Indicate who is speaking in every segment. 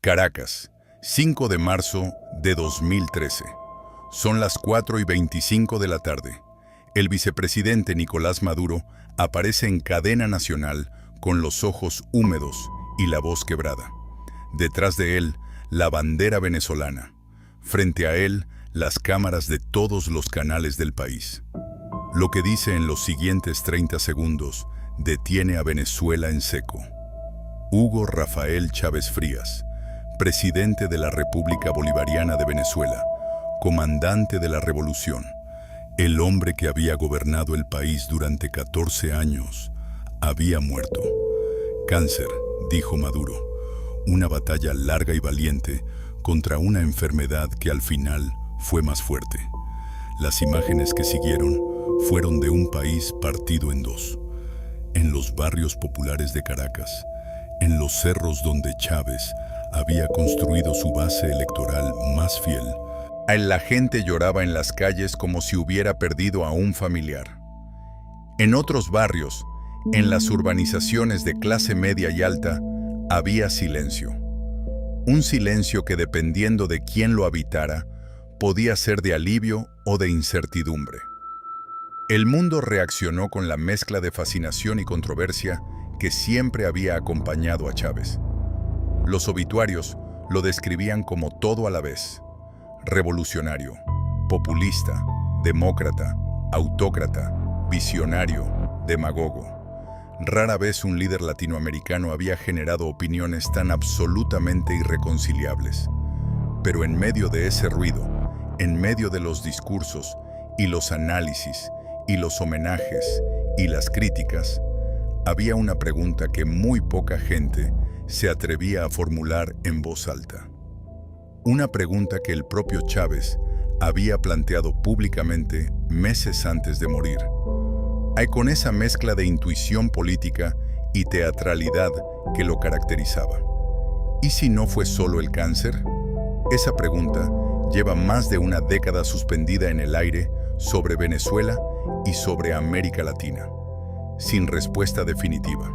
Speaker 1: Caracas, 5 de marzo de 2013. Son las 4:25 de la tarde. El vicepresidente Nicolás Maduro aparece en cadena nacional con los ojos húmedos y la voz quebrada. Detrás de él, la bandera venezolana. Frente a él, las cámaras de todos los canales del país. Lo que dice en los siguientes 30 segundos detiene a Venezuela en seco. Hugo Rafael Chávez Frías, presidente de la República Bolivariana de Venezuela, comandante de la revolución, el hombre que había gobernado el país durante 14 años, había muerto. Cáncer, dijo Maduro, una batalla larga y valiente contra una enfermedad que al final fue más fuerte. Las imágenes que siguieron fueron de un país partido en dos. En los barrios populares de Caracas, en los cerros donde Chávez había construido su base electoral más fiel, la gente lloraba en las calles como si hubiera perdido a un familiar. En otros barrios, en las urbanizaciones de clase media y alta, había silencio. Un silencio que, dependiendo de quién lo habitara, podía ser de alivio o de incertidumbre. El mundo reaccionó con la mezcla de fascinación y controversia que siempre había acompañado a Chávez. Los obituarios lo describían como todo a la vez: revolucionario, populista, demócrata, autócrata, visionario, demagogo. Rara vez un líder latinoamericano había generado opiniones tan absolutamente irreconciliables. Pero en medio de ese ruido, en medio de los discursos y los análisis y los homenajes y las críticas, había una pregunta que muy poca gente se atrevía a formular en voz alta. Una pregunta que el propio Chávez había planteado públicamente meses antes de morir. Con esa mezcla de intuición política y teatralidad que lo caracterizaba. ¿Y si no fue solo el cáncer? Esa pregunta lleva más de una década suspendida en el aire sobre Venezuela y sobre América Latina, sin respuesta definitiva,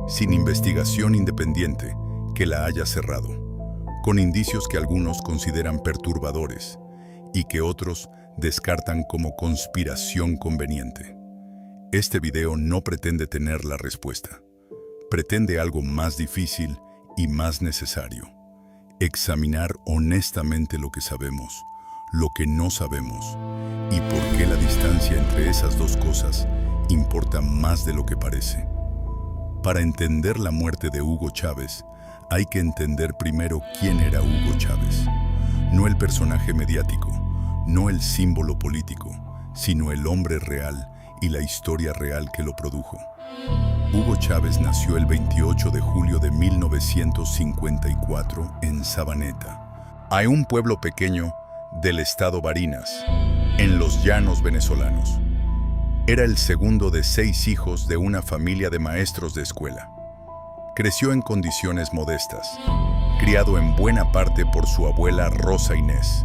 Speaker 1: sin investigación independiente que la haya cerrado, con indicios que algunos consideran perturbadores y que otros descartan como conspiración conveniente. Este video no pretende tener la respuesta. Pretende algo más difícil y más necesario: examinar honestamente lo que sabemos, lo que no sabemos, y por qué la distancia entre esas dos cosas importa más de lo que parece. Para entender la muerte de Hugo Chávez, hay que entender primero quién era Hugo Chávez. No el personaje mediático, no el símbolo político, sino el hombre real y la historia real que lo produjo. Hugo Chávez nació el 28 de julio de 1954 en Sabaneta. Hay un pueblo pequeño del estado Barinas, en los llanos venezolanos. Era el segundo de 6 hijos de una familia de maestros de escuela. Creció en condiciones modestas, criado en buena parte por su abuela Rosa Inés,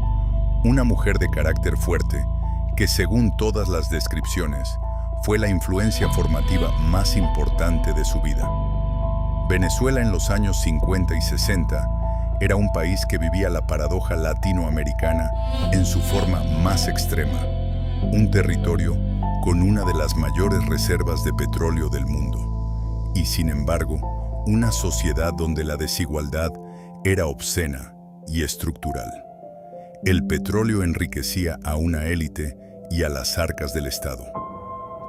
Speaker 1: una mujer de carácter fuerte que, según todas las descripciones, fue la influencia formativa más importante de su vida. Venezuela en los años 50 y 60 era un país que vivía la paradoja latinoamericana en su forma más extrema, un territorio con una de las mayores reservas de petróleo del mundo, y sin embargo, una sociedad donde la desigualdad era obscena y estructural. El petróleo enriquecía a una élite y a las arcas del Estado.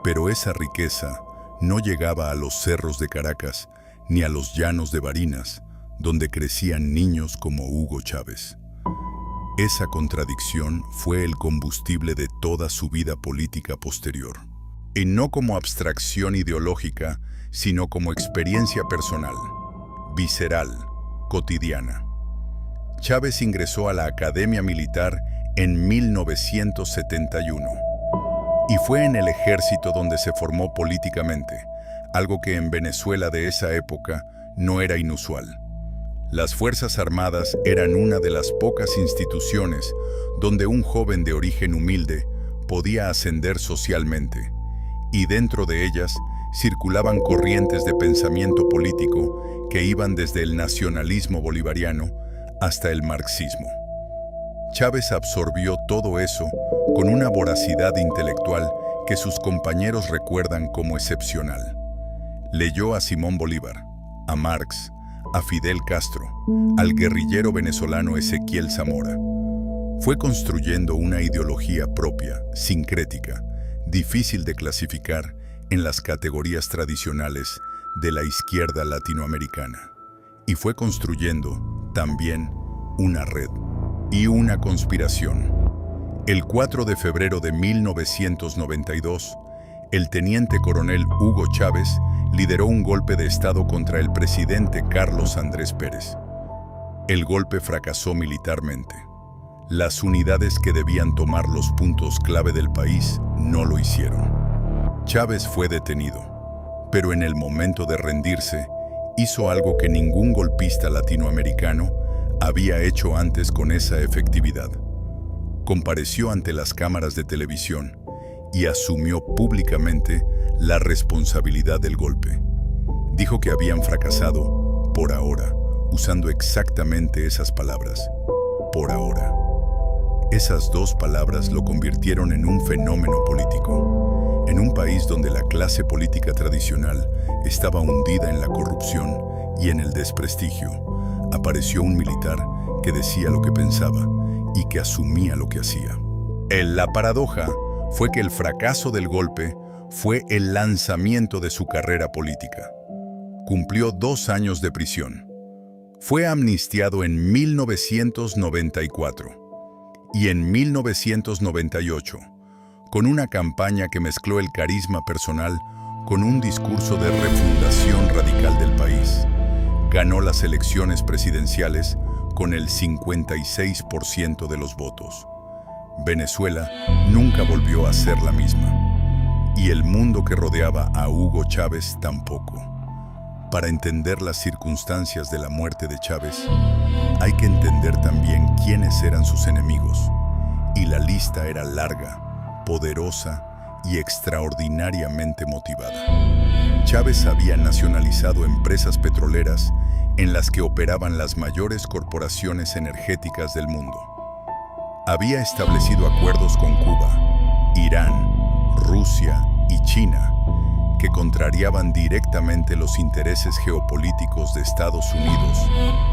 Speaker 1: Pero esa riqueza no llegaba a los cerros de Caracas ni a los llanos de Barinas, donde crecían niños como Hugo Chávez. Esa contradicción fue el combustible de toda su vida política posterior. Y no como abstracción ideológica, sino como experiencia personal, visceral, cotidiana. Chávez ingresó a la Academia Militar en 1971 y fue en el ejército donde se formó políticamente, algo que en Venezuela de esa época no era inusual. Las Fuerzas Armadas eran una de las pocas instituciones donde un joven de origen humilde podía ascender socialmente, y dentro de ellas circulaban corrientes de pensamiento político que iban desde el nacionalismo bolivariano hasta el marxismo. Chávez absorbió todo eso con una voracidad intelectual que sus compañeros recuerdan como excepcional. Leyó a Simón Bolívar, a Marx, a Fidel Castro, al guerrillero venezolano Ezequiel Zamora. Fue construyendo una ideología propia, sincrética, difícil de clasificar en las categorías tradicionales de la izquierda latinoamericana. Y fue construyendo también una red y una conspiración. El 4 de febrero de 1992, el teniente coronel Hugo Chávez lideró un golpe de Estado contra el presidente Carlos Andrés Pérez. El golpe fracasó militarmente. Las unidades que debían tomar los puntos clave del país no lo hicieron. Chávez fue detenido, pero en el momento de rendirse, hizo algo que ningún golpista latinoamericano había hecho antes con esa efectividad. Compareció ante las cámaras de televisión y asumió públicamente la responsabilidad del golpe. Dijo que habían fracasado por ahora, usando exactamente esas palabras, por ahora. Esas dos palabras lo convirtieron en un fenómeno político. En un país donde la clase política tradicional estaba hundida en la corrupción y en el desprestigio, apareció un militar que decía lo que pensaba y que asumía lo que hacía. La paradoja fue que el fracaso del golpe fue el lanzamiento de su carrera política. Cumplió 2 años de prisión. Fue amnistiado en 1994 y en 1998, con una campaña que mezcló el carisma personal con un discurso de refundación radical del país. Ganó las elecciones presidenciales con el 56% de los votos. Venezuela nunca volvió a ser la misma, y el mundo que rodeaba a Hugo Chávez tampoco. Para entender las circunstancias de la muerte de Chávez, hay que entender también quiénes eran sus enemigos, y la lista era larga, poderosa y extraordinariamente motivada. Chávez había nacionalizado empresas petroleras en las que operaban las mayores corporaciones energéticas del mundo. Había establecido acuerdos con Cuba, Irán, Rusia y China, que contrariaban directamente los intereses geopolíticos de Estados Unidos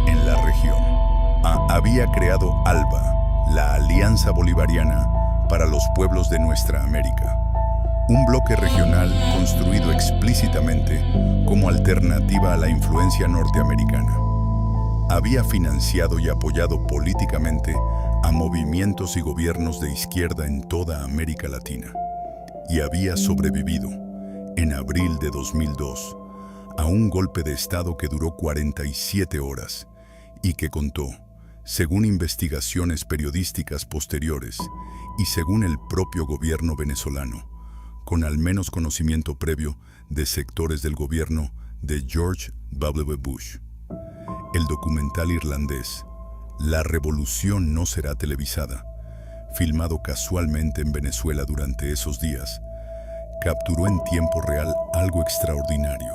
Speaker 1: en la región. Había creado ALBA, la Alianza Bolivariana para los Pueblos de Nuestra América, un bloque regional construido explícitamente como alternativa a la influencia norteamericana. Había financiado y apoyado políticamente a movimientos y gobiernos de izquierda en toda América Latina, y había sobrevivido, en abril de 2002, a un golpe de Estado que duró 47 horas y que contó, según investigaciones periodísticas posteriores y según el propio gobierno venezolano, con al menos conocimiento previo de sectores del gobierno de George W. Bush. El documental irlandés La Revolución no será televisada, filmado casualmente en Venezuela durante esos días, capturó en tiempo real algo extraordinario: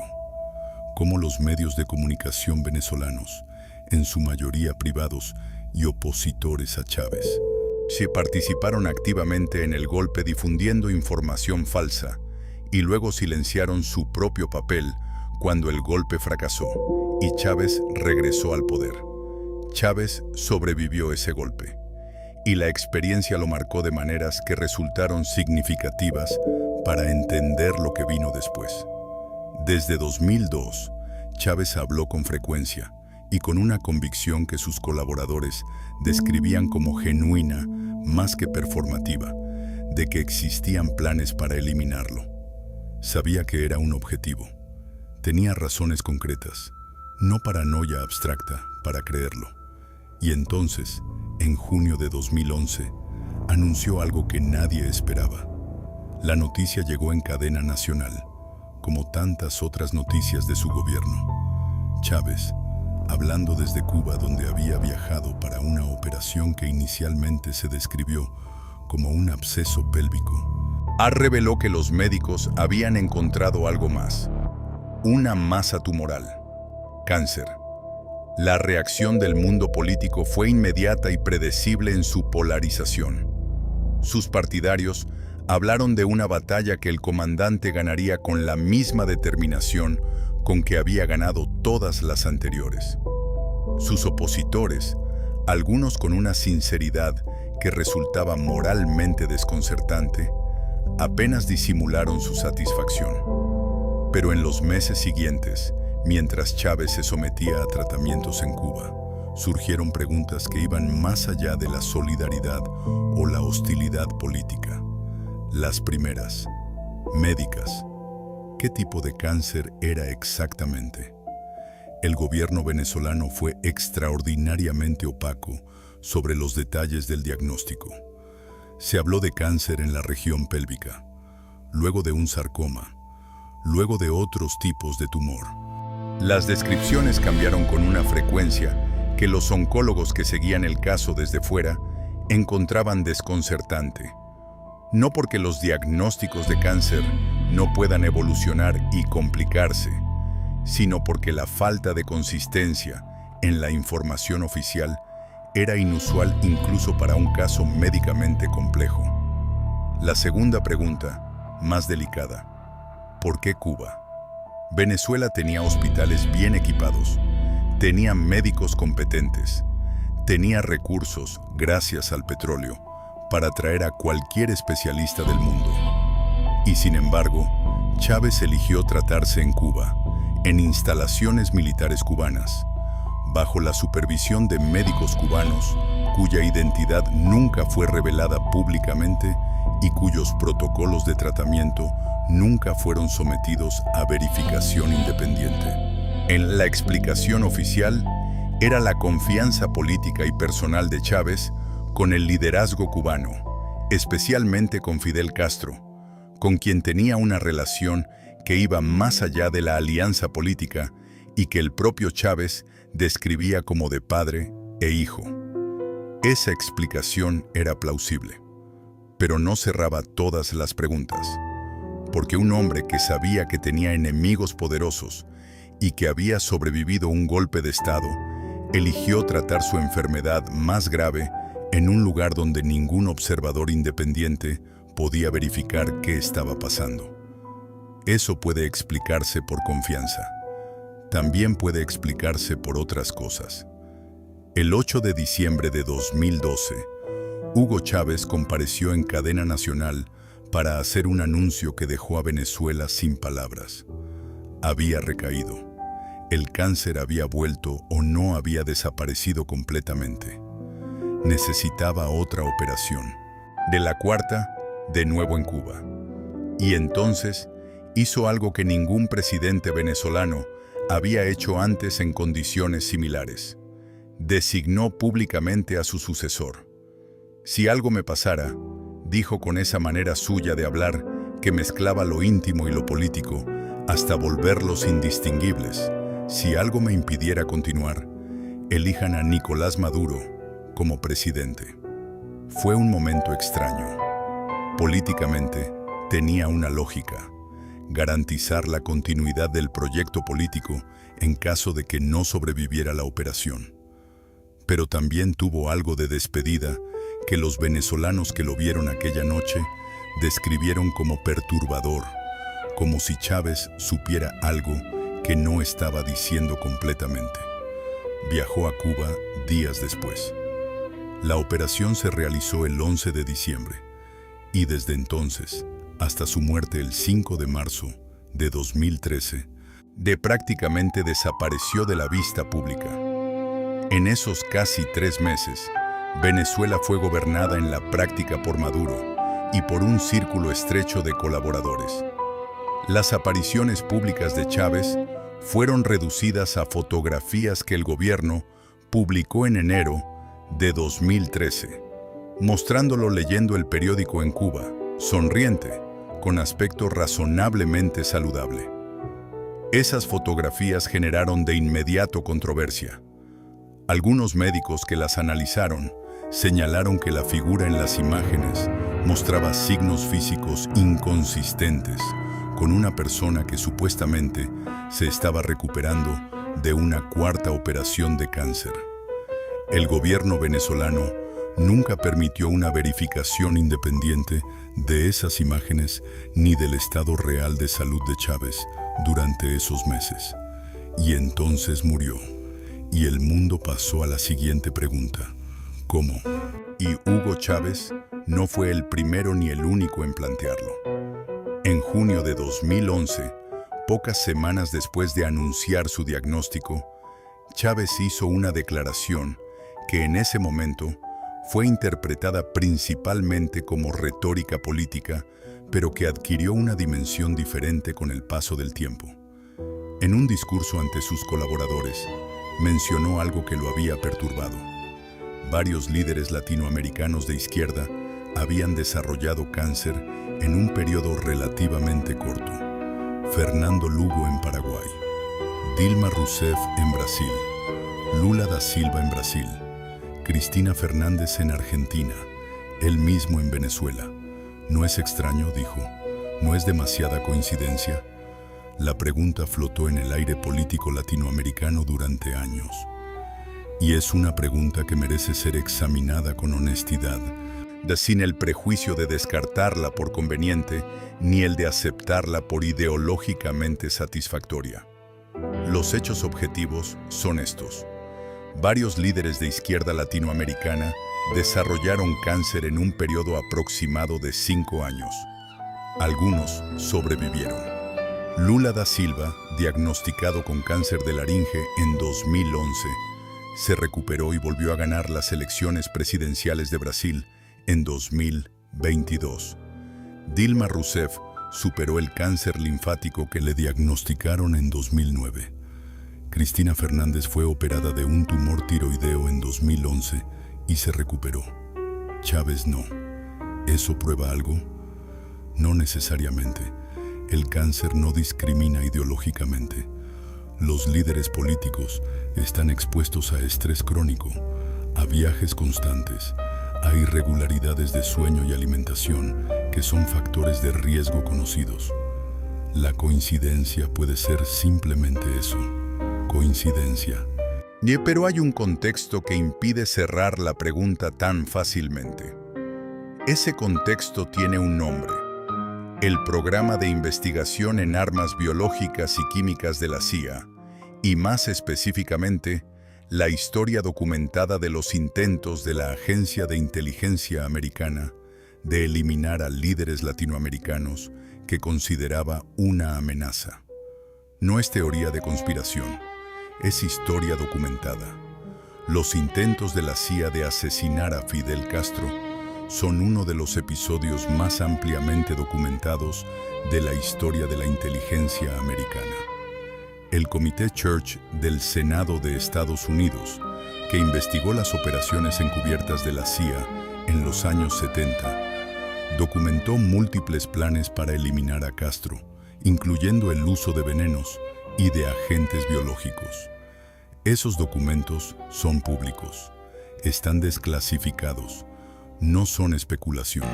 Speaker 1: cómo los medios de comunicación venezolanos, en su mayoría privados y opositores a Chávez, se participaron activamente en el golpe difundiendo información falsa y luego silenciaron su propio papel cuando el golpe fracasó y Chávez regresó al poder. Chávez sobrevivió ese golpe y la experiencia lo marcó de maneras que resultaron significativas para entender lo que vino después. Desde 2002, Chávez habló con frecuencia y con una convicción que sus colaboradores describían como genuina, más que performativa, de que existían planes para eliminarlo. Sabía que era un objetivo. Tenía razones concretas, no paranoia abstracta, para creerlo. Y entonces, en junio de 2011, anunció algo que nadie esperaba. La noticia llegó en cadena nacional, como tantas otras noticias de su gobierno. Chávez, hablando desde Cuba, donde había viajado para una operación que inicialmente se describió como un absceso pélvico, reveló que los médicos habían encontrado algo más: una masa tumoral, cáncer. La reacción del mundo político fue inmediata y predecible en su polarización. Sus partidarios hablaron de una batalla que el comandante ganaría con la misma determinación con que había ganado todas las anteriores. Sus opositores, algunos con una sinceridad que resultaba moralmente desconcertante, apenas disimularon su satisfacción. Pero en los meses siguientes, mientras Chávez se sometía a tratamientos en Cuba, surgieron preguntas que iban más allá de la solidaridad o la hostilidad política. Las primeras, médicas. ¿Qué tipo de cáncer era exactamente? El gobierno venezolano fue extraordinariamente opaco sobre los detalles del diagnóstico. Se habló de cáncer en la región pélvica, luego de un sarcoma, luego de otros tipos de tumor. Las descripciones cambiaron con una frecuencia que los oncólogos que seguían el caso desde fuera encontraban desconcertante. No porque los diagnósticos de cáncer no puedan evolucionar y complicarse, sino porque la falta de consistencia en la información oficial era inusual incluso para un caso médicamente complejo. La segunda pregunta, más delicada: ¿por qué Cuba? Venezuela tenía hospitales bien equipados, tenía médicos competentes, tenía recursos, gracias al petróleo, para traer a cualquier especialista del mundo. Y sin embargo, Chávez eligió tratarse en Cuba, en instalaciones militares cubanas, bajo la supervisión de médicos cubanos cuya identidad nunca fue revelada públicamente y cuyos protocolos de tratamiento nunca fueron sometidos a verificación independiente. En la explicación oficial era la confianza política y personal de Chávez con el liderazgo cubano, especialmente con Fidel Castro, con quien tenía una relación que iba más allá de la alianza política y que el propio Chávez describía como de padre e hijo. Esa explicación era plausible, pero no cerraba todas las preguntas, porque un hombre que sabía que tenía enemigos poderosos y que había sobrevivido un golpe de Estado, eligió tratar su enfermedad más grave en un lugar donde ningún observador independiente podía verificar qué estaba pasando. Eso puede explicarse por confianza. También puede explicarse por otras cosas. El 8 de diciembre de 2012, Hugo Chávez compareció en cadena nacional para hacer un anuncio que dejó a Venezuela sin palabras. Había recaído. El cáncer había vuelto o no había desaparecido completamente. Necesitaba otra operación. De la cuarta, de nuevo en Cuba. Y entonces hizo algo que ningún presidente venezolano había hecho antes en condiciones similares. Designó públicamente a su sucesor. Si algo me pasara, dijo con esa manera suya de hablar que mezclaba lo íntimo y lo político hasta volverlos indistinguibles, si algo me impidiera continuar, elijan a Nicolás Maduro como presidente. Fue un momento extraño. Políticamente, tenía una lógica: garantizar la continuidad del proyecto político en caso de que no sobreviviera la operación. Pero también tuvo algo de despedida que los venezolanos que lo vieron aquella noche describieron como perturbador, como si Chávez supiera algo que no estaba diciendo completamente. Viajó a Cuba días después. La operación se realizó el 11 de diciembre y desde entonces, hasta su muerte el 5 de marzo de 2013, prácticamente desapareció de la vista pública. En esos casi 3 meses, Venezuela fue gobernada en la práctica por Maduro y por un círculo estrecho de colaboradores. Las apariciones públicas de Chávez fueron reducidas a fotografías que el gobierno publicó en enero de 2013, mostrándolo leyendo el periódico en Cuba, sonriente, con aspecto razonablemente saludable. Esas fotografías generaron de inmediato controversia. Algunos médicos que las analizaron señalaron que la figura en las imágenes mostraba signos físicos inconsistentes con una persona que supuestamente se estaba recuperando de una cuarta operación de cáncer. El gobierno venezolano nunca permitió una verificación independiente de esas imágenes ni del estado real de salud de Chávez durante esos meses. Y entonces murió. Y el mundo pasó a la siguiente pregunta: ¿cómo? Y Hugo Chávez no fue el primero ni el único en plantearlo. En junio de 2011, pocas semanas después de anunciar su diagnóstico, Chávez hizo una declaración que en ese momento fue interpretada principalmente como retórica política, pero que adquirió una dimensión diferente con el paso del tiempo. En un discurso ante sus colaboradores, mencionó algo que lo había perturbado. Varios líderes latinoamericanos de izquierda habían desarrollado cáncer en un periodo relativamente corto. Fernando Lugo en Paraguay, Dilma Rousseff en Brasil, Lula da Silva en Brasil, Cristina Fernández en Argentina, él mismo en Venezuela. No es extraño, dijo, no es demasiada coincidencia. La pregunta flotó en el aire político latinoamericano durante años. Y es una pregunta que merece ser examinada con honestidad, sin el prejuicio de descartarla por conveniente, ni el de aceptarla por ideológicamente satisfactoria. Los hechos objetivos son estos. Varios líderes de izquierda latinoamericana desarrollaron cáncer en un periodo aproximado de 5 años. Algunos sobrevivieron. Lula da Silva, diagnosticado con cáncer de laringe en 2011, se recuperó y volvió a ganar las elecciones presidenciales de Brasil en 2022. Dilma Rousseff superó el cáncer linfático que le diagnosticaron en 2009. Cristina Fernández fue operada de un tumor tiroideo en 2011 y se recuperó. Chávez no. ¿Eso prueba algo? No necesariamente. El cáncer no discrimina ideológicamente. Los líderes políticos están expuestos a estrés crónico, a viajes constantes, a irregularidades de sueño y alimentación que son factores de riesgo conocidos. La coincidencia puede ser simplemente eso, coincidencia. Pero hay un contexto que impide cerrar la pregunta tan fácilmente. Ese contexto tiene un nombre: el Programa de Investigación en Armas Biológicas y Químicas de la CIA, y más específicamente, la historia documentada de los intentos de la Agencia de Inteligencia Americana de eliminar a líderes latinoamericanos que consideraba una amenaza. No es teoría de conspiración, es historia documentada. Los intentos de la CIA de asesinar a Fidel Castro son uno de los episodios más ampliamente documentados de la historia de la inteligencia americana. El Comité Church del Senado de Estados Unidos, que investigó las operaciones encubiertas de la CIA en los años 70, documentó múltiples planes para eliminar a Castro, incluyendo el uso de venenos y de agentes biológicos. Esos documentos son públicos, están desclasificados, no son especulación.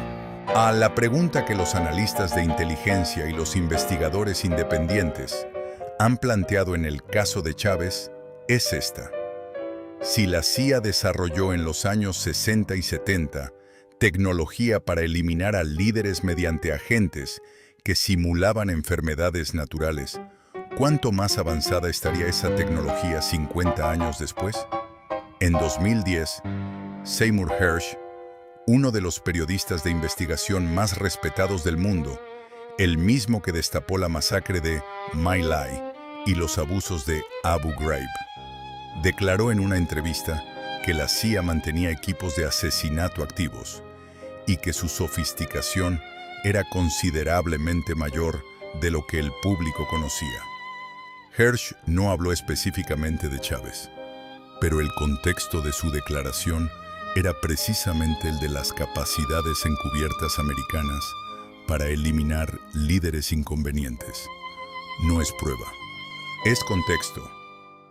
Speaker 1: A la pregunta que los analistas de inteligencia y los investigadores independientes han planteado en el caso de Chávez es esta: si la CIA desarrolló en los años 60 y 70 tecnología para eliminar a líderes mediante agentes que simulaban enfermedades naturales, ¿cuánto más avanzada estaría esa tecnología 50 años después? En 2010, Seymour Hersh, uno de los periodistas de investigación más respetados del mundo, el mismo que destapó la masacre de My Lai y los abusos de Abu Ghraib, declaró en una entrevista que la CIA mantenía equipos de asesinato activos y que su sofisticación era considerablemente mayor de lo que el público conocía. Hersh no habló específicamente de Chávez, pero el contexto de su declaración era precisamente el de las capacidades encubiertas americanas para eliminar líderes inconvenientes. No es prueba, es contexto.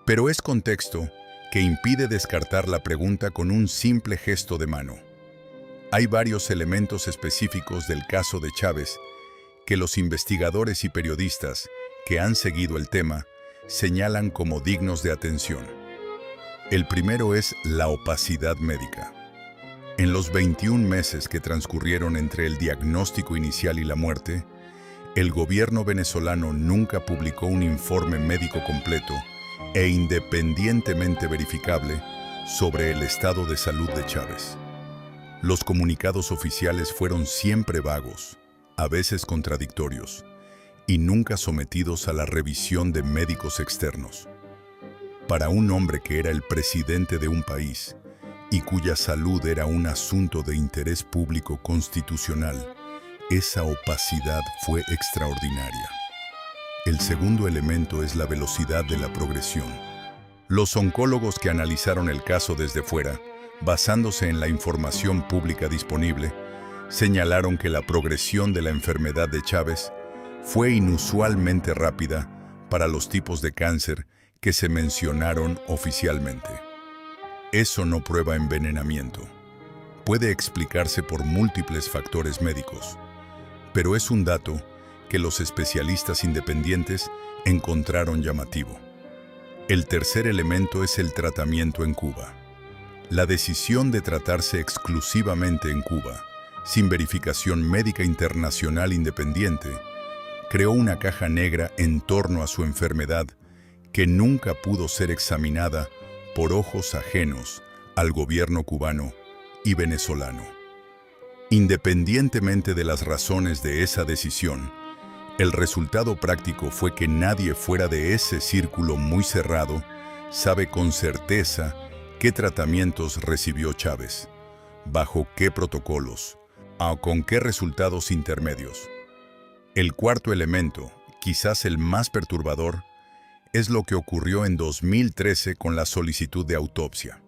Speaker 1: Pero es contexto que impide descartar la pregunta con un simple gesto de mano. Hay varios elementos específicos del caso de Chávez que los investigadores y periodistas que han seguido el tema señalan como dignos de atención. El primero es la opacidad médica. En los 21 meses que transcurrieron entre el diagnóstico inicial y la muerte, el gobierno venezolano nunca publicó un informe médico completo e independientemente verificable sobre el estado de salud de Chávez. Los comunicados oficiales fueron siempre vagos, a veces contradictorios, y nunca sometidos a la revisión de médicos externos. Para un hombre que era el presidente de un país y cuya salud era un asunto de interés público constitucional, esa opacidad fue extraordinaria. El segundo elemento es la velocidad de la progresión. Los oncólogos que analizaron el caso desde fuera, basándose en la información pública disponible, señalaron que la progresión de la enfermedad de Chávez fue inusualmente rápida para los tipos de cáncer que se mencionaron oficialmente. Eso no prueba envenenamiento. Puede explicarse por múltiples factores médicos, pero es un dato que los especialistas independientes encontraron llamativo. El tercer elemento es el tratamiento en Cuba. La decisión de tratarse exclusivamente en Cuba, sin verificación médica internacional independiente, creó una caja negra en torno a su enfermedad que nunca pudo ser examinada por ojos ajenos al gobierno cubano y venezolano. Independientemente de las razones de esa decisión, el resultado práctico fue que nadie fuera de ese círculo muy cerrado sabe con certeza qué tratamientos recibió Chávez, bajo qué protocolos, o con qué resultados intermedios. El cuarto elemento, quizás el más perturbador, es lo que ocurrió en 2013 con la solicitud de autopsia.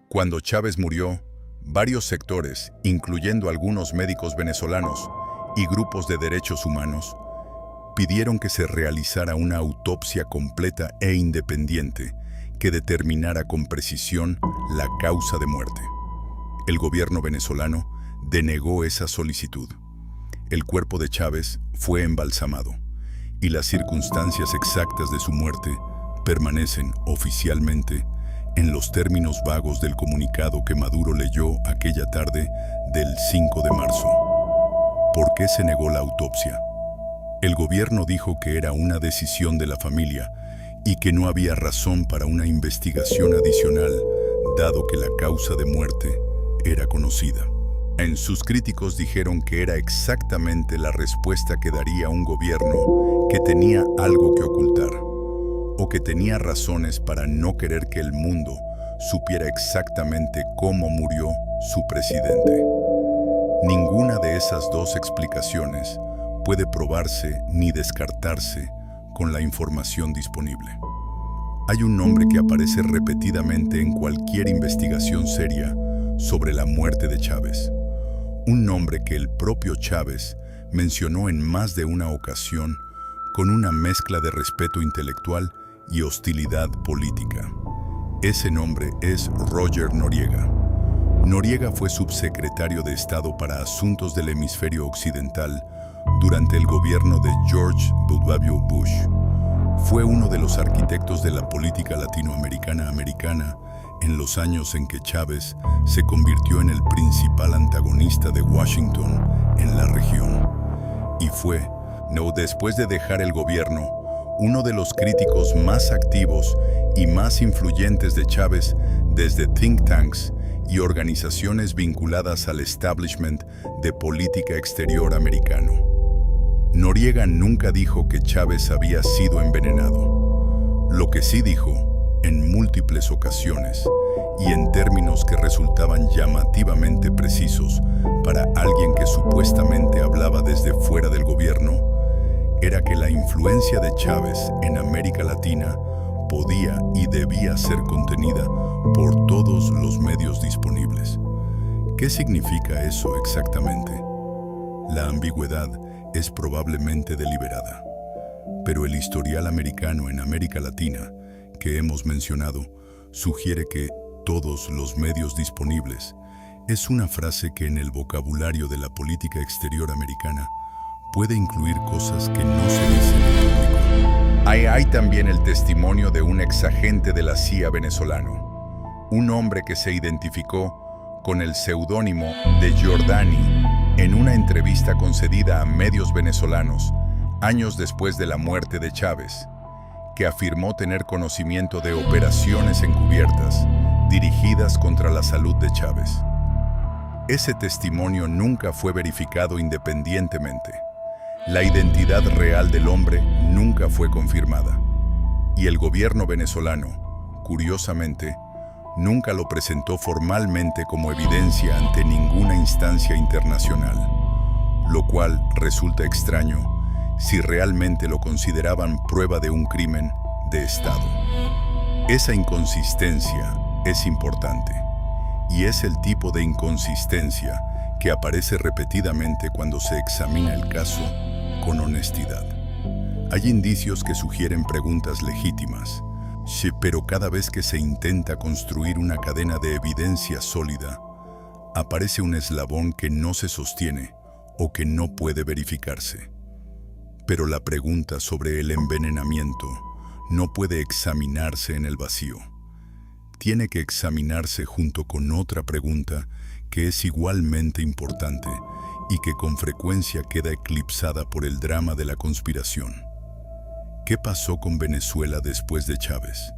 Speaker 1: Cuando Chávez murió, varios sectores, incluyendo algunos médicos venezolanos y grupos de derechos humanos, pidieron que se realizara una autopsia completa e independiente que determinara con precisión la causa de muerte. El gobierno venezolano denegó esa solicitud. El cuerpo de Chávez fue embalsamado y las circunstancias exactas de su muerte permanecen oficialmente en los términos vagos del comunicado que Maduro leyó aquella tarde del 5 de marzo. ¿Por qué se negó la autopsia? El gobierno dijo que era una decisión de la familia y que no había razón para una investigación adicional, dado que la causa de muerte era conocida. En sus críticos dijeron que era exactamente la respuesta que daría un gobierno que tenía algo que ocultar, o que tenía razones para no querer que el mundo supiera exactamente cómo murió su presidente. Ninguna de esas dos explicaciones puede probarse ni descartarse con la información disponible. Hay un nombre que aparece repetidamente en cualquier investigación seria sobre la muerte de Chávez. Un nombre que el propio Chávez mencionó en más de una ocasión con una mezcla de respeto intelectual y hostilidad política. Ese nombre es Roger Noriega. Noriega fue subsecretario de Estado para Asuntos del Hemisferio Occidental durante el gobierno de George W. Bush. Fue uno de los arquitectos de la política latinoamericana en los años en que Chávez se convirtió en el principal antagonista de Washington en la región. Y fue, después de dejar el gobierno, uno de los críticos más activos y más influyentes de Chávez desde think tanks y organizaciones vinculadas al establishment de política exterior americano. Noriega nunca dijo que Chávez había sido envenenado. Lo que sí dijo, en múltiples ocasiones, y en términos que resultaban llamativamente precisos para alguien que supuestamente hablaba desde fuera del gobierno, era que la influencia de Chávez en América Latina podía y debía ser contenida por todos los medios disponibles. ¿Qué significa eso exactamente? La ambigüedad es probablemente deliberada, pero el historial americano en América Latina que hemos mencionado sugiere que todos los medios disponibles es una frase que en el vocabulario de la política exterior americana puede incluir cosas que no se dicen en público. Hay también el testimonio de un exagente de la CIA venezolano, un hombre que se identificó con el seudónimo de Giordani en una entrevista concedida a medios venezolanos años después de la muerte de Chávez, que afirmó tener conocimiento de operaciones encubiertas dirigidas contra la salud de Chávez. Ese testimonio nunca fue verificado independientemente. La identidad real del hombre nunca fue confirmada, y el gobierno venezolano, curiosamente, nunca lo presentó formalmente como evidencia ante ninguna instancia internacional, lo cual resulta extraño si realmente lo consideraban prueba de un crimen de Estado. Esa inconsistencia es importante, y es el tipo de inconsistencia que aparece repetidamente cuando se examina el caso con honestidad. Hay indicios que sugieren preguntas legítimas, sí, pero cada vez que se intenta construir una cadena de evidencia sólida, aparece un eslabón que no se sostiene o que no puede verificarse. Pero la pregunta sobre el envenenamiento no puede examinarse en el vacío. Tiene que examinarse junto con otra pregunta que es igualmente importante y que con frecuencia queda eclipsada por el drama de la conspiración. ¿Qué pasó con Venezuela después de Chávez?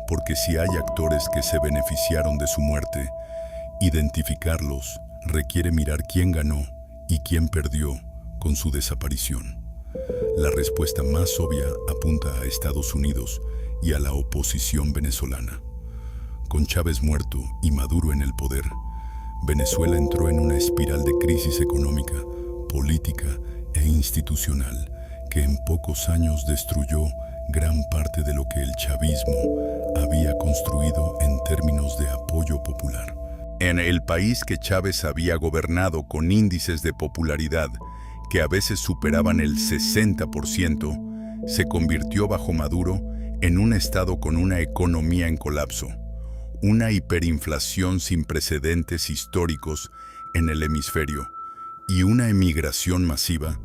Speaker 1: Porque si hay actores que se beneficiaron de su muerte, identificarlos requiere mirar quién ganó y quién perdió con su desaparición. La respuesta más obvia apunta a Estados Unidos y a la oposición venezolana. Con Chávez muerto y Maduro en el poder, Venezuela entró en una espiral de crisis económica, política e institucional que en pocos años destruyó gran parte de lo que el chavismo había construido en términos de apoyo popular. En el país que Chávez había gobernado con índices de popularidad que a veces superaban el 60%, se convirtió bajo Maduro en un estado con una economía en colapso, una hiperinflación sin precedentes históricos en el hemisferio y una emigración masiva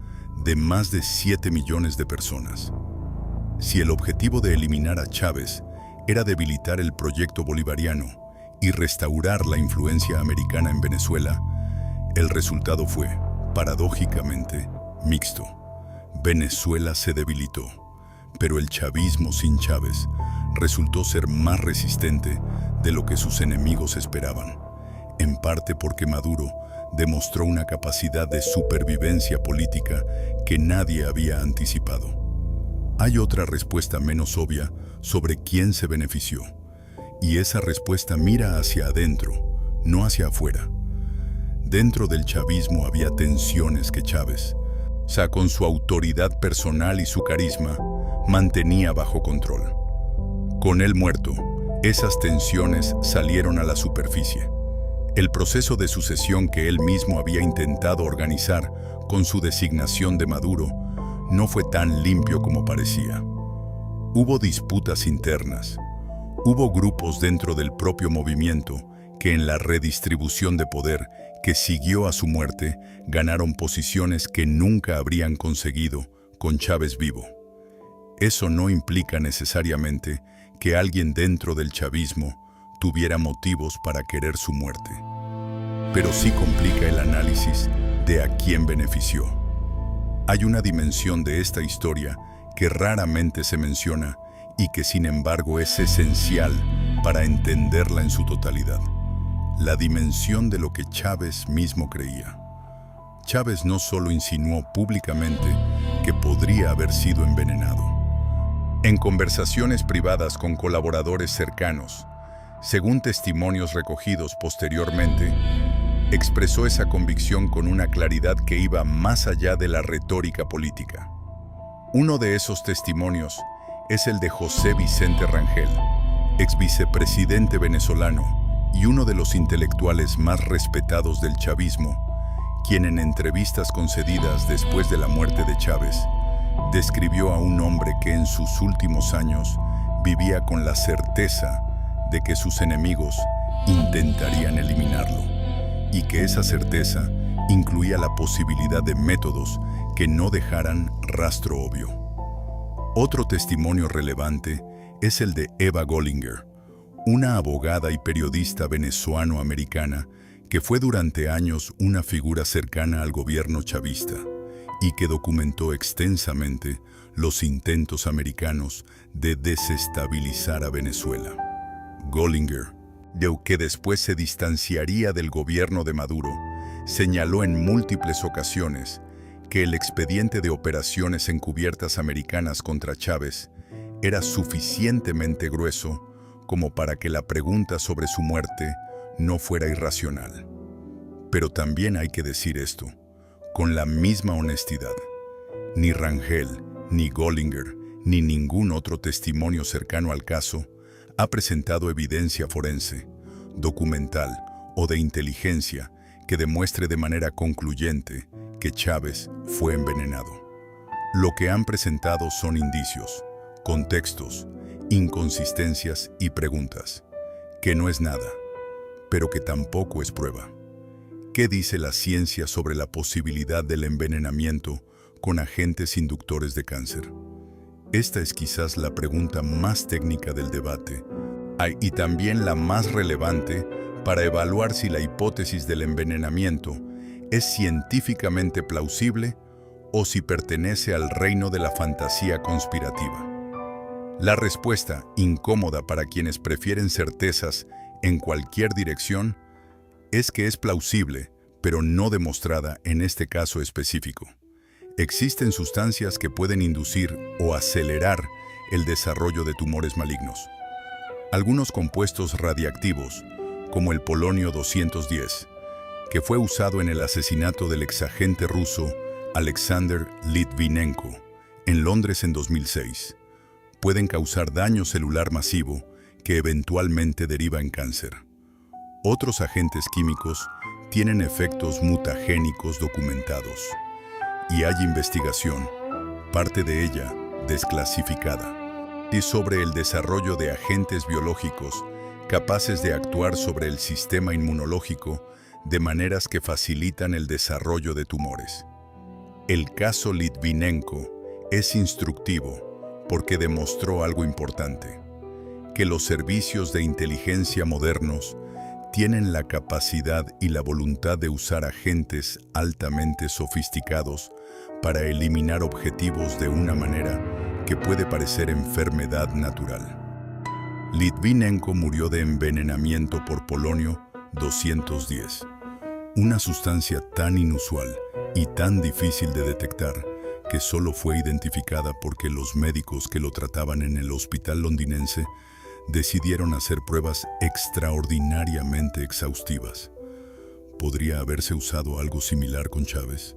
Speaker 1: de más de 7 millones de personas. Si el objetivo de eliminar a Chávez era debilitar el proyecto bolivariano y restaurar la influencia americana en Venezuela, el resultado fue, paradójicamente, mixto. Venezuela se debilitó, pero el chavismo sin Chávez resultó ser más resistente de lo que sus enemigos esperaban, en parte porque Maduro demostró una capacidad de supervivencia política que nadie había anticipado. Hay otra respuesta menos obvia sobre quién se benefició, y esa respuesta mira hacia adentro, no hacia afuera. Dentro del chavismo había tensiones que Chávez, con su autoridad personal y su carisma, mantenía bajo control. Con él muerto, esas tensiones salieron a la superficie. El proceso de sucesión que él mismo había intentado organizar con su designación de Maduro no fue tan limpio como parecía. Hubo disputas internas. Hubo grupos dentro del propio movimiento que en la redistribución de poder que siguió a su muerte ganaron posiciones que nunca habrían conseguido con Chávez vivo. Eso no implica necesariamente que alguien dentro del chavismo tuviera motivos para querer su muerte, pero sí complica el análisis de a quién benefició. Hay una dimensión de esta historia que raramente se menciona y que sin embargo es esencial para entenderla en su totalidad. La dimensión de lo que Chávez mismo creía. Chávez no solo insinuó públicamente que podría haber sido envenenado. En conversaciones privadas con colaboradores cercanos, según testimonios recogidos posteriormente, expresó esa convicción con una claridad que iba más allá de la retórica política. Uno de esos testimonios es el de José Vicente Rangel, ex vicepresidente venezolano y uno de los intelectuales más respetados del chavismo, quien en entrevistas concedidas después de la muerte de Chávez, describió a un hombre que en sus últimos años vivía con la certeza de que sus enemigos intentarían eliminarlo, y que esa certeza incluía la posibilidad de métodos que no dejaran rastro obvio. Otro testimonio relevante es el de Eva Gollinger, una abogada y periodista venezolano-americana que fue durante años una figura cercana al gobierno chavista y que documentó extensamente los intentos americanos de desestabilizar a Venezuela. Gollinger, que después se distanciaría del gobierno de Maduro, señaló en múltiples ocasiones que el expediente de operaciones encubiertas americanas contra Chávez era suficientemente grueso como para que la pregunta sobre su muerte no fuera irracional. Pero también hay que decir esto, con la misma honestidad. Ni Rangel, ni Gollinger, ni ningún otro testimonio cercano al caso ha presentado evidencia forense, documental o de inteligencia que demuestre de manera concluyente que Chávez fue envenenado. Lo que han presentado son indicios, contextos, inconsistencias y preguntas, que no es nada, pero que tampoco es prueba. ¿Qué dice la ciencia sobre la posibilidad del envenenamiento con agentes inductores de cáncer? Esta es quizás la pregunta más técnica del debate, y también la más relevante para evaluar si la hipótesis del envenenamiento es científicamente plausible o si pertenece al reino de la fantasía conspirativa. La respuesta, incómoda para quienes prefieren certezas en cualquier dirección, es que es plausible, pero no demostrada en este caso específico. Existen sustancias que pueden inducir o acelerar el desarrollo de tumores malignos. Algunos compuestos radiactivos, como el polonio 210, que fue usado en el asesinato del exagente ruso Alexander Litvinenko en Londres en 2006, pueden causar daño celular masivo que eventualmente deriva en cáncer. Otros agentes químicos tienen efectos mutagénicos documentados, y hay investigación, parte de ella desclasificada, y sobre el desarrollo de agentes biológicos capaces de actuar sobre el sistema inmunológico de maneras que facilitan el desarrollo de tumores. El caso Litvinenko es instructivo porque demostró algo importante, que los servicios de inteligencia modernos tienen la capacidad y la voluntad de usar agentes altamente sofisticados para eliminar objetivos de una manera que puede parecer enfermedad natural. Litvinenko murió de envenenamiento por polonio 210, una sustancia tan inusual y tan difícil de detectar que solo fue identificada porque los médicos que lo trataban en el hospital londinense decidieron hacer pruebas extraordinariamente exhaustivas. ¿Podría haberse usado algo similar con Chávez?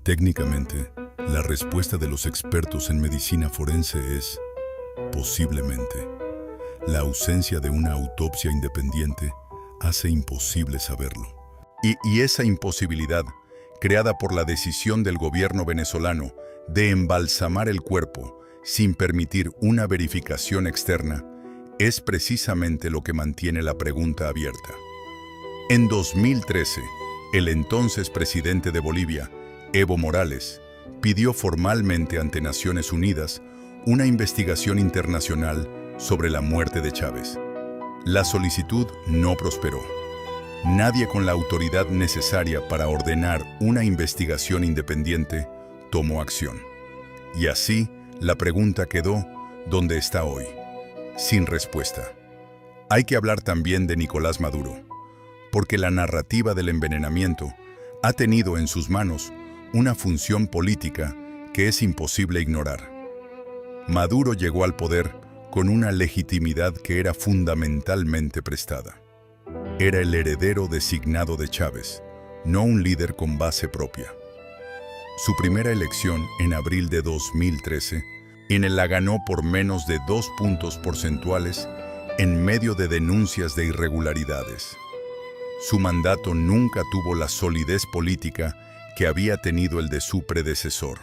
Speaker 1: Técnicamente, la respuesta de los expertos en medicina forense es posiblemente. La ausencia de una autopsia independiente hace imposible saberlo. Y esa imposibilidad, creada por la decisión del gobierno venezolano de embalsamar el cuerpo sin permitir una verificación externa, es precisamente lo que mantiene la pregunta abierta. En 2013, el entonces presidente de Bolivia, Evo Morales, pidió formalmente ante Naciones Unidas una investigación internacional sobre la muerte de Chávez. La solicitud no prosperó. Nadie con la autoridad necesaria para ordenar una investigación independiente tomó acción. Y así, la pregunta quedó donde está hoy, sin respuesta. Hay que hablar también de Nicolás Maduro, porque la narrativa del envenenamiento ha tenido en sus manos una función política que es imposible ignorar. Maduro llegó al poder con una legitimidad que era fundamentalmente prestada. Era el heredero designado de Chávez, no un líder con base propia. Su primera elección en abril de 2013, la ganó por menos de 2 puntos porcentuales en medio de denuncias de irregularidades. Su mandato nunca tuvo la solidez política que había tenido el de su predecesor.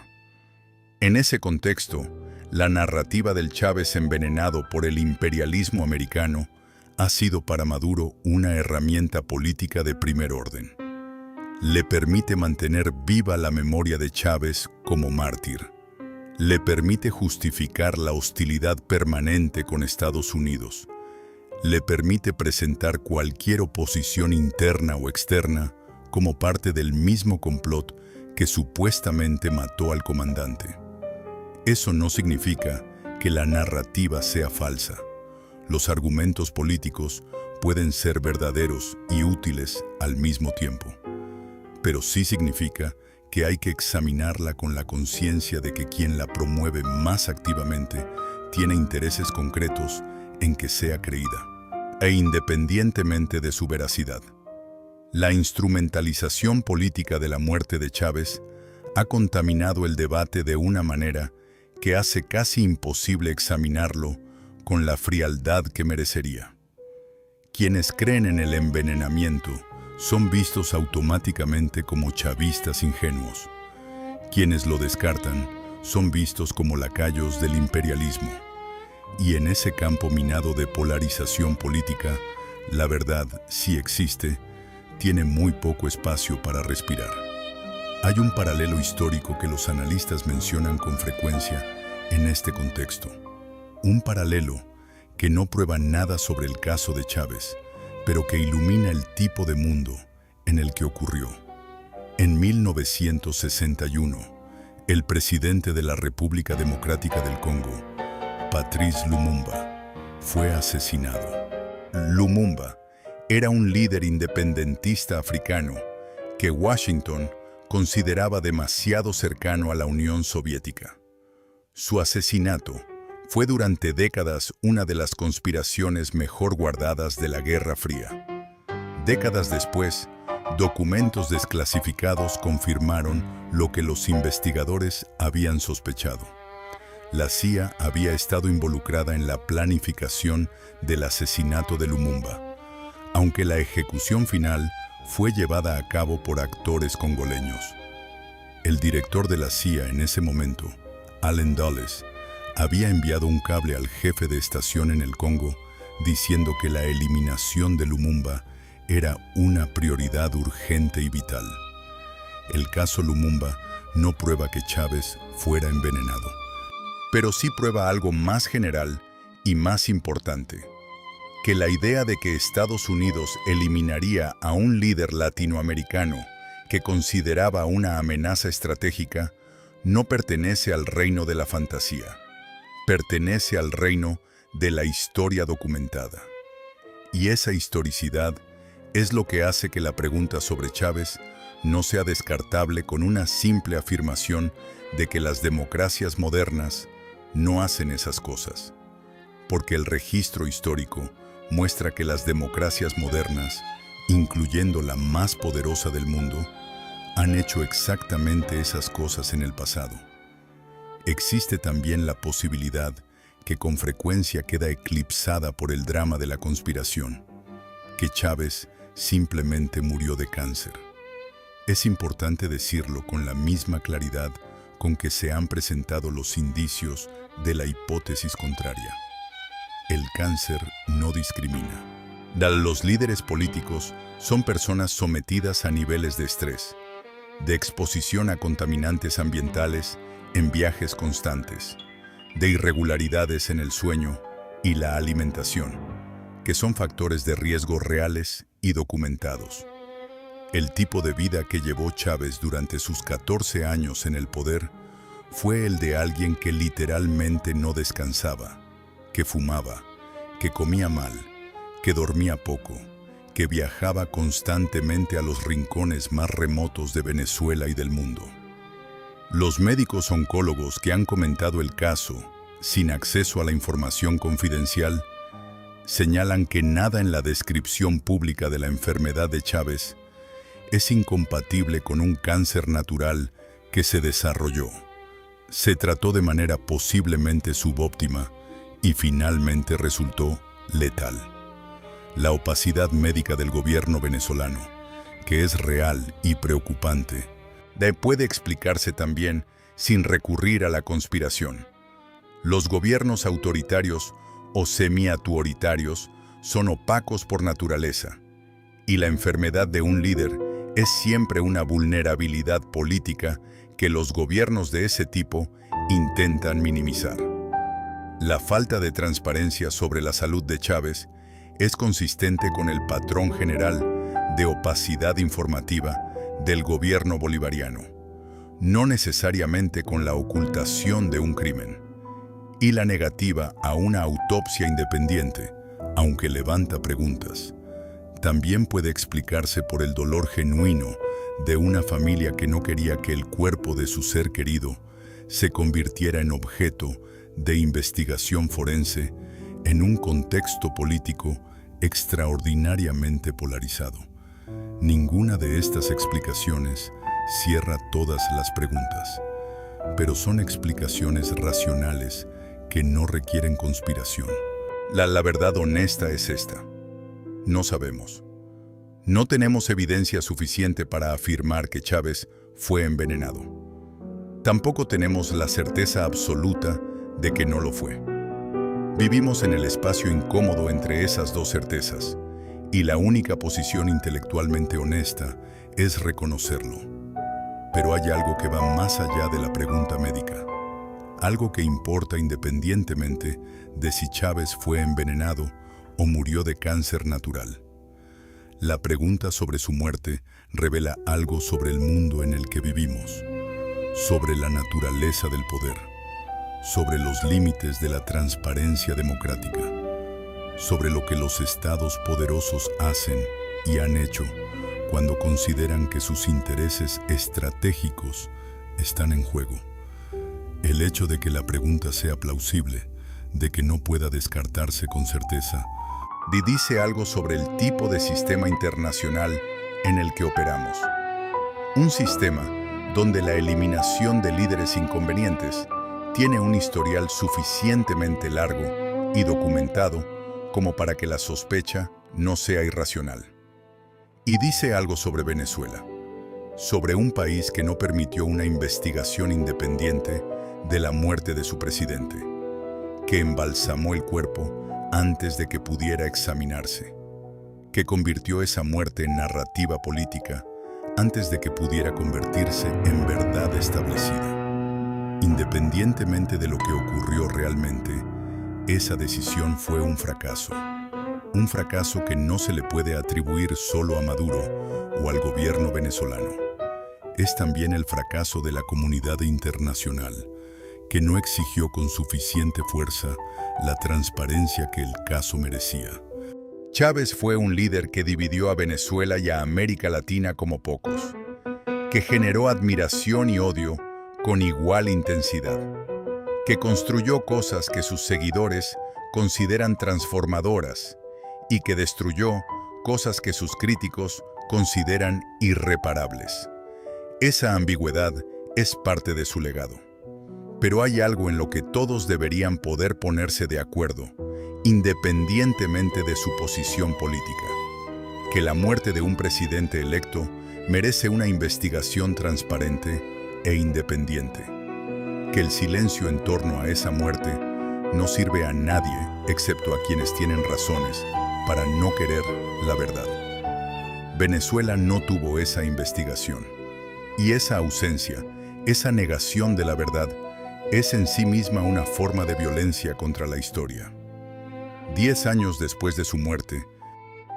Speaker 1: En ese contexto, la narrativa del Chávez envenenado por el imperialismo americano ha sido para Maduro una herramienta política de primer orden. Le permite mantener viva la memoria de Chávez como mártir. Le permite justificar la hostilidad permanente con Estados Unidos. Le permite presentar cualquier oposición interna o externa como parte del mismo complot que supuestamente mató al comandante. Eso no significa que la narrativa sea falsa. Los argumentos políticos pueden ser verdaderos y útiles al mismo tiempo. Pero sí significa que hay que examinarla con la conciencia de que quien la promueve más activamente tiene intereses concretos en que sea creída, e independientemente de su veracidad. La instrumentalización política de la muerte de Chávez ha contaminado el debate de una manera que hace casi imposible examinarlo con la frialdad que merecería. Quienes creen en el envenenamiento son vistos automáticamente como chavistas ingenuos. Quienes lo descartan son vistos como lacayos del imperialismo. Y en ese campo minado de polarización política, la verdad, si existe, tiene muy poco espacio para respirar. Hay un paralelo histórico que los analistas mencionan con frecuencia en este contexto. Un paralelo que no prueba nada sobre el caso de Chávez, pero que ilumina el tipo de mundo en el que ocurrió. En 1961, el presidente de la República Democrática del Congo, Patrice Lumumba, fue asesinado. Lumumba era un líder independentista africano que Washington consideraba demasiado cercano a la Unión Soviética. Su asesinato fue durante décadas una de las conspiraciones mejor guardadas de la Guerra Fría. Décadas después, documentos desclasificados confirmaron lo que los investigadores habían sospechado. La CIA había estado involucrada en la planificación del asesinato de Lumumba, aunque la ejecución final fue llevada a cabo por actores congoleños. El director de la CIA en ese momento, Allen Dulles, había enviado un cable al jefe de estación en el Congo diciendo que la eliminación de Lumumba era una prioridad urgente y vital. El caso Lumumba no prueba que Chávez fuera envenenado, pero sí prueba algo más general y más importante, que la idea de que Estados Unidos eliminaría a un líder latinoamericano que consideraba una amenaza estratégica no pertenece al reino de la fantasía. Pertenece al reino de la historia documentada. Y esa historicidad es lo que hace que la pregunta sobre Chávez no sea descartable con una simple afirmación de que las democracias modernas no hacen esas cosas. Porque el registro histórico muestra que las democracias modernas, incluyendo la más poderosa del mundo, han hecho exactamente esas cosas en el pasado. Existe también la posibilidad que con frecuencia queda eclipsada por el drama de la conspiración, que Chávez simplemente murió de cáncer. Es importante decirlo con la misma claridad con que se han presentado los indicios de la hipótesis contraria. El cáncer no discrimina. Los líderes políticos son personas sometidas a niveles de estrés, de exposición a contaminantes ambientales en viajes constantes, de irregularidades en el sueño y la alimentación, que son factores de riesgo reales y documentados. El tipo de vida que llevó Chávez durante sus 14 años en el poder fue el de alguien que literalmente no descansaba, que fumaba, que comía mal, que dormía poco, que viajaba constantemente a los rincones más remotos de Venezuela y del mundo. Los médicos oncólogos que han comentado el caso, sin acceso a la información confidencial, señalan que nada en la descripción pública de la enfermedad de Chávez es incompatible con un cáncer natural que se desarrolló. Se trató de manera posiblemente subóptima y finalmente resultó letal. La opacidad médica del gobierno venezolano, que es real y preocupante, puede explicarse también sin recurrir a la conspiración. Los gobiernos autoritarios o semi-autoritarios son opacos por naturaleza, y la enfermedad de un líder es siempre una vulnerabilidad política que los gobiernos de ese tipo intentan minimizar. La falta de transparencia sobre la salud de Chávez es consistente con el patrón general de opacidad informativa del gobierno bolivariano, no necesariamente con la ocultación de un crimen, y la negativa a una autopsia independiente, aunque levanta preguntas. También puede explicarse por el dolor genuino de una familia que no quería que el cuerpo de su ser querido se convirtiera en objeto de investigación forense en un contexto político extraordinariamente polarizado. Ninguna de estas explicaciones cierra todas las preguntas, pero son explicaciones racionales que no requieren conspiración. La verdad honesta es esta. No sabemos. No tenemos evidencia suficiente para afirmar que Chávez fue envenenado. Tampoco tenemos la certeza absoluta de que no lo fue. Vivimos en el espacio incómodo entre esas dos certezas, y la única posición intelectualmente honesta es reconocerlo. Pero hay algo que va más allá de la pregunta médica, algo que importa independientemente de si Chávez fue envenenado o murió de cáncer natural. La pregunta sobre su muerte revela algo sobre el mundo en el que vivimos, sobre la naturaleza del poder, sobre los límites de la transparencia democrática, sobre lo que los estados poderosos hacen y han hecho cuando consideran que sus intereses estratégicos están en juego. El hecho de que la pregunta sea plausible, de que no pueda descartarse con certeza, dice algo sobre el tipo de sistema internacional en el que operamos. Un sistema donde la eliminación de líderes inconvenientes tiene un historial suficientemente largo y documentado como para que la sospecha no sea irracional. Y dice algo sobre Venezuela, sobre un país que no permitió una investigación independiente de la muerte de su presidente, que embalsamó el cuerpo antes de que pudiera examinarse, que convirtió esa muerte en narrativa política antes de que pudiera convertirse en verdad establecida. Independientemente de lo que ocurrió realmente, esa decisión fue un fracaso que no se le puede atribuir solo a Maduro o al gobierno venezolano. Es también el fracaso de la comunidad internacional, que no exigió con suficiente fuerza la transparencia que el caso merecía. Chávez fue un líder que dividió a Venezuela y a América Latina como pocos, que generó admiración y odio con igual intensidad, que construyó cosas que sus seguidores consideran transformadoras y que destruyó cosas que sus críticos consideran irreparables. Esa ambigüedad es parte de su legado. Pero hay algo en lo que todos deberían poder ponerse de acuerdo, independientemente de su posición política: que la muerte de un presidente electo merece una investigación transparente e independiente, que el silencio en torno a esa muerte no sirve a nadie excepto a quienes tienen razones para no querer la verdad. Venezuela no tuvo esa investigación, y esa ausencia, esa negación de la verdad, es en sí misma una forma de violencia contra la historia. 10 años después de su muerte,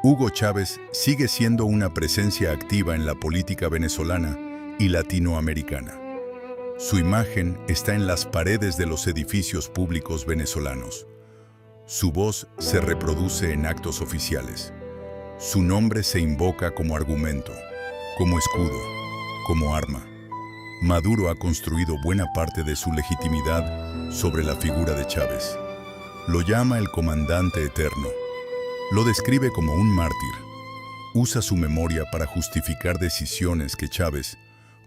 Speaker 1: Hugo Chávez sigue siendo una presencia activa en la política venezolana y latinoamericana. Su imagen está en las paredes de los edificios públicos venezolanos. Su voz se reproduce en actos oficiales. Su nombre se invoca como argumento, como escudo, como arma. Maduro ha construido buena parte de su legitimidad sobre la figura de Chávez. Lo llama el comandante eterno. Lo describe como un mártir. Usa su memoria para justificar decisiones que Chávez,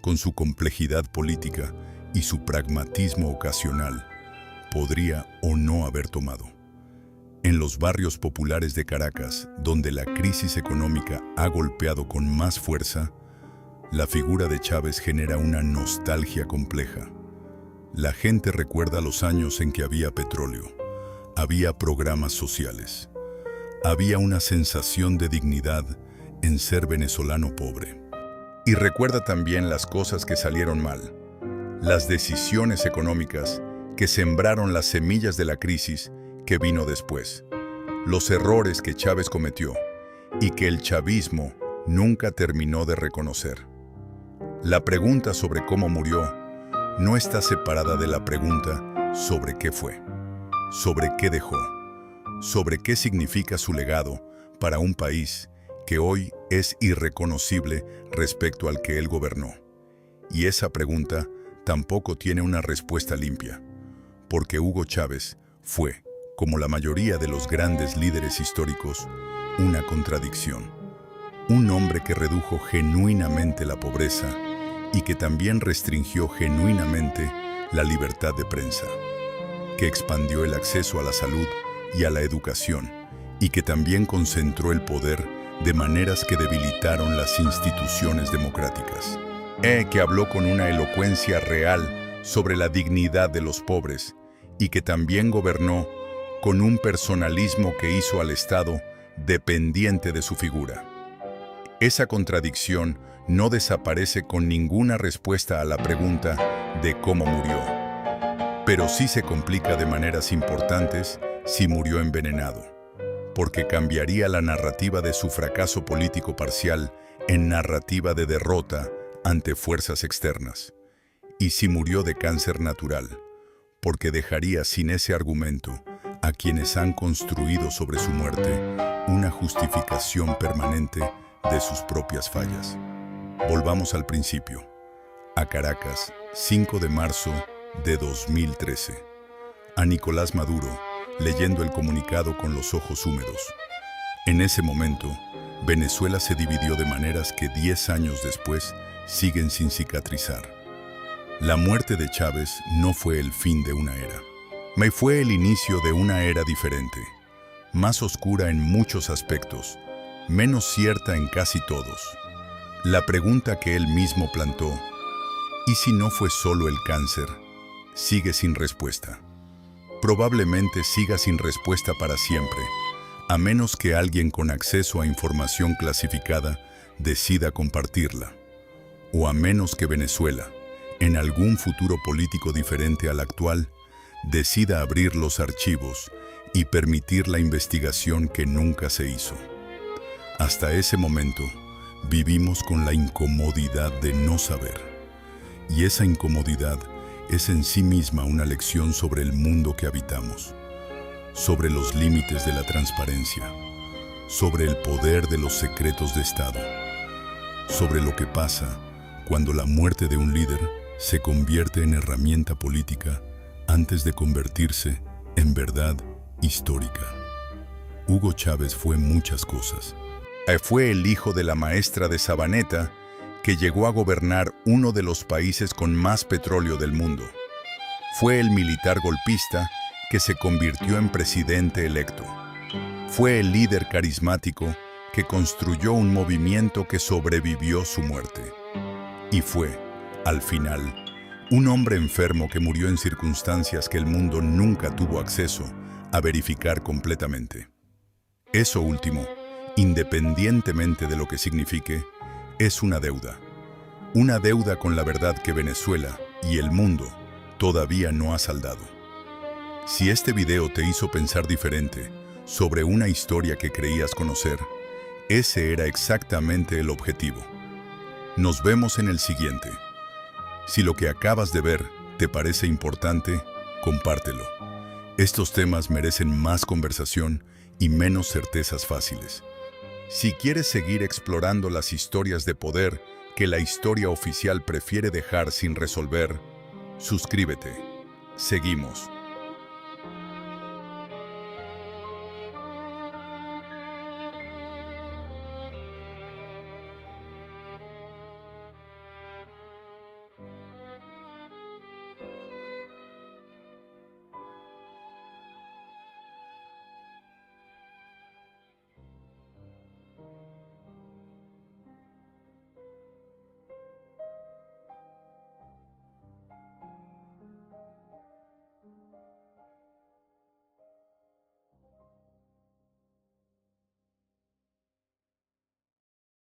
Speaker 1: con su complejidad política y su pragmatismo ocasional, podría o no haber tomado. En los barrios populares de Caracas, donde la crisis económica ha golpeado con más fuerza, la figura de Chávez genera una nostalgia compleja. La gente recuerda los años en que había petróleo, había programas sociales, había una sensación de dignidad en ser venezolano pobre. Y recuerda también las cosas que salieron mal, las decisiones económicas que sembraron las semillas de la crisis que vino después, los errores que Chávez cometió y que el chavismo nunca terminó de reconocer. La pregunta sobre cómo murió no está separada de la pregunta sobre qué fue, sobre qué dejó, sobre qué significa su legado para un país que hoy es irreconocible respecto al que él gobernó. Y esa pregunta tampoco tiene una respuesta limpia, porque Hugo Chávez fue, como la mayoría de los grandes líderes históricos, una contradicción. Un hombre que redujo genuinamente la pobreza y que también restringió genuinamente la libertad de prensa, que expandió el acceso a la salud y a la educación y que también concentró el poder de maneras que debilitaron las instituciones democráticas. Que habló con una elocuencia real sobre la dignidad de los pobres y que también gobernó con un personalismo que hizo al Estado dependiente de su figura. Esa contradicción no desaparece con ninguna respuesta a la pregunta de cómo murió, pero sí se complica de maneras importantes si murió envenenado, porque cambiaría la narrativa de su fracaso político parcial en narrativa de derrota ante fuerzas externas, y si murió de cáncer natural, porque dejaría sin ese argumento a quienes han construido sobre su muerte una justificación permanente de sus propias fallas. Volvamos al principio, a Caracas, 5 de marzo de 2013, a Nicolás Maduro leyendo el comunicado con los ojos húmedos. En ese momento, Venezuela se dividió de maneras que 10 años después siguen sin cicatrizar. La muerte de Chávez no fue el fin de una era. Fue el inicio de una era diferente, más oscura en muchos aspectos, menos cierta en casi todos. La pregunta que él mismo plantó, ¿y si no fue solo el cáncer?, sigue sin respuesta. Probablemente siga sin respuesta para siempre, a menos que alguien con acceso a información clasificada decida compartirla, o a menos que Venezuela, en algún futuro político diferente al actual, decida abrir los archivos y permitir la investigación que nunca se hizo. Hasta ese momento, vivimos con la incomodidad de no saber. Y esa incomodidad es en sí misma una lección sobre el mundo que habitamos, sobre los límites de la transparencia, sobre el poder de los secretos de Estado, sobre lo que pasa cuando la muerte de un líder se convierte en herramienta política antes de convertirse en verdad histórica. Hugo Chávez fue muchas cosas. Fue el hijo de la maestra de Sabaneta, que llegó a gobernar uno de los países con más petróleo del mundo. Fue el militar golpista que se convirtió en presidente electo. Fue el líder carismático que construyó un movimiento que sobrevivió su muerte. Y fue, al final, un hombre enfermo que murió en circunstancias que el mundo nunca tuvo acceso a verificar completamente. Eso último, independientemente de lo que signifique, es una deuda con la verdad que Venezuela y el mundo todavía no ha saldado. Si este video te hizo pensar diferente sobre una historia que creías conocer, ese era exactamente el objetivo. Nos vemos en el siguiente. Si lo que acabas de ver te parece importante, compártelo. Estos temas merecen más conversación y menos certezas fáciles. Si quieres seguir explorando las historias de poder que la historia oficial prefiere dejar sin resolver, suscríbete. Seguimos.